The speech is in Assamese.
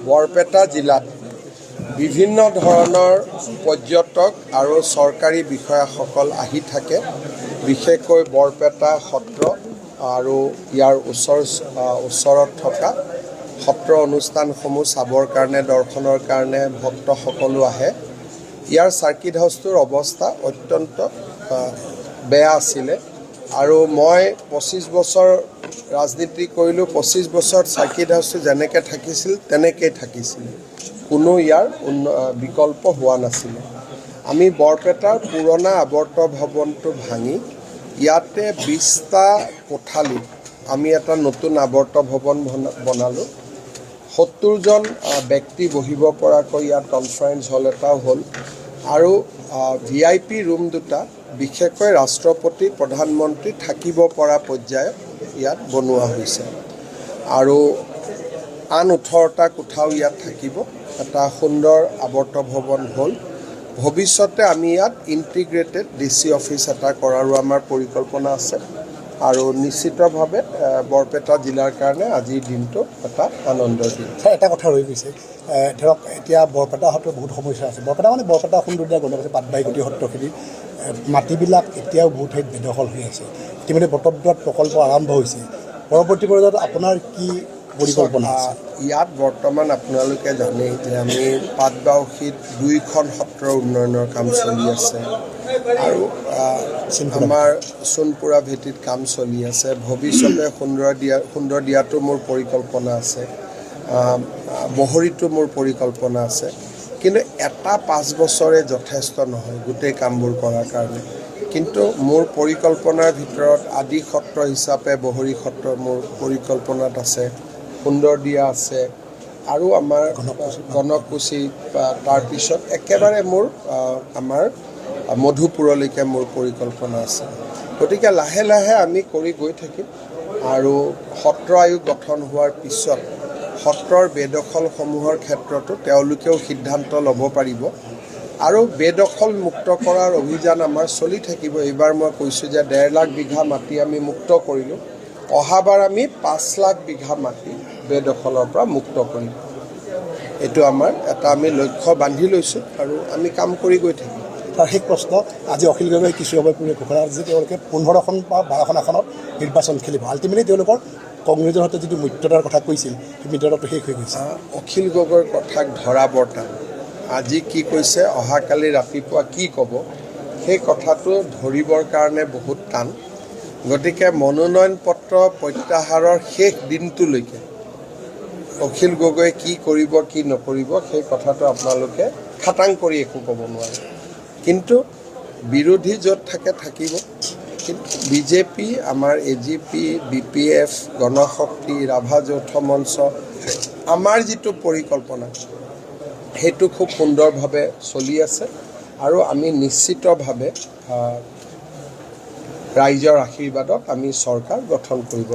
বৰপেটা জিলাত বিভিন্ন ধৰণৰ পৰ্যটক আৰু চৰকাৰী বিষয়াসকল আহি থাকে। বিশেষকৈ বৰপেটা সত্ৰ আৰু ইয়াৰ ওচৰত থকা সত্ৰ অনুষ্ঠানসমূহ চাবৰ কাৰণে দৰ্শনৰ কাৰণে ভক্তসকলো আহে। ইয়াৰ চাৰ্কিট হাউচটোৰ অৱস্থা অত্যন্ত বেয়া আছিলে আৰু মই 25 বছৰ ৰাজনীতি কৰিলোঁ। 25 বছৰত চাৰ্কিট হাউচটো যেনেকৈ থাকিছিল তেনেকৈয়ে থাকিছিল, কোনো ইয়াৰ বিকল্প হোৱা নাছিলে। আমি বৰপেটাৰ পুৰণা আৱৰ্ত ভৱনটো ভাঙি ইয়াতে 20টা কোঠালিত আমি এটা নতুন আৱৰ্ত ভৱন বনালোঁ। 70জন ব্যক্তি বহিব পৰাকৈ ইয়াত কনফাৰেন্স হল এটাও হ'ল আৰু VIP ৰুম দুটা, বিশেষকৈ ৰাষ্ট্ৰপতি প্ৰধানমন্ত্ৰী থাকিব পৰা পৰ্যায়ত ইয়াত বনোৱা হৈছে আৰু আন 18টা কোঠাও ইয়াত থাকিব। এটা সুন্দৰ আৱৰ্ত ভৱন হ'ল। ভৱিষ্যতে আমি ইয়াত ইণ্টিগ্ৰেটেড DC অফিচ এটা কৰাৰো আমাৰ পৰিকল্পনা আছে আৰু নিশ্চিতভাৱে বৰপেটা জিলাৰ কাৰণে আজিৰ দিনটো এটা আনন্দৰ দিন। এটা কথা ৰৈ গৈছে, ধৰক এতিয়া বৰপেটা সত্ৰৰ বহুত সমস্যা আছে। বৰপেটা সুন্দৰীয়া গণপতি পাটবাহী সত্ৰখিনি মাটিবিলাক এতিয়াও বহুত ঠাইত বেদখল হৈ আছে। ইতিমধ্যে বটদ্ৰৱাত প্ৰকল্প আৰম্ভ হৈছে। পৰৱৰ্তী পৰ্যায়ত আপোনাৰ কি পৰিকল্পনা আছে? ইয়াত বৰ্তমান আপোনালোকে জানেই যে আমি পাটবাউসীত 2খন সত্ৰৰ উন্নয়নৰ কাম চলি আছে আৰু আমাৰ সোণপুৰা ভেটিত কাম চলি আছে। ভৱিষ্যতে সুন্দৰদিয়াতো মোৰ পৰিকল্পনা আছে, বহৰীতো মোৰ পৰিকল্পনা আছে। কিন্তু এটা 5 বছৰে যথেষ্ট নহয় গোটেই কামবোৰ কৰাৰ কাৰণে। কিন্তু মোৰ পৰিকল্পনাৰ ভিতৰত আদি সত্ৰ হিচাপে বহৰী সত্ৰ মোৰ পৰিকল্পনাত আছে, সুন্দৰদিয়া আছে আৰু আমাৰ গণকুচি, তাৰপিছত একেবাৰে মোৰ আমাৰ মধুপুৰলৈকে মোৰ পৰিকল্পনা আছে। গতিকে লাহে লাহে আমি কৰি গৈ থাকিম আৰু সত্ৰ আয়োগ গঠন হোৱাৰ পিছত সত্ৰৰ বেদখলসমূহৰ ক্ষেত্ৰতো তেওঁলোকেও সিদ্ধান্ত ল'ব পাৰিব আৰু বেদখল মুক্ত কৰাৰ অভিযান আমাৰ চলি থাকিব। এইবাৰ মই কৈছোঁ যে 1.5 লাখ বিঘা মাটি আমি মুক্ত কৰিলোঁ। অহাবাৰ আমি 5 লাখ বিঘা মাটি বেদখলৰ পৰা মুক্ত কৰিম। এইটো আমাৰ এটা আমি লক্ষ্য বান্ধি লৈছোঁ আৰু আমি কাম কৰি গৈ থাকিম। তাৰ শেষ প্ৰশ্ন, আজি অখিল গগৈ কিছু সময় পূৰ্বে ঘোষণা যে তেওঁলোকে 15খন বা 12খন আসনত নিৰ্বাচন খেলিব। আল্টিমেটলি তেওঁলোকৰ কংগ্ৰেছৰ সৈতে যিটো মিত্ৰতাৰ কথা কৈছিল সেই মিত্ৰতাটো শেষ হৈ গৈছে। অখিল গগৈৰ কথাক ধৰা বৰ্তা, আজি কি কৈছে অহাকালি ৰাতিপুৱা কি ক'ব সেই কথাটো ধৰিবৰ কাৰণে বহুত টান। গতিকে মনোনয়ন পত্ৰ প্ৰত্যাহাৰৰ শেষ দিনটোলৈকে অখিল গগৈ কি কৰিব কি নকৰিব সেই কথাটো আপোনালোকে খাটাং কৰি একো ক'ব নোৱাৰে। কিন্তু বিৰোধী য'ত থাকে থাকিব। কিন্তু বিজেপি, আমাৰ AGP, BPF, গণশক্তি, ৰাভা যৌথ মঞ্চ, আমাৰ যিটো পৰিকল্পনা সেইটো খুব সুন্দৰভাৱে চলি আছে আৰু আমি নিশ্চিতভাৱে ৰাইজৰ আশীৰ্বাদত আমি চৰকাৰ গঠন কৰিব।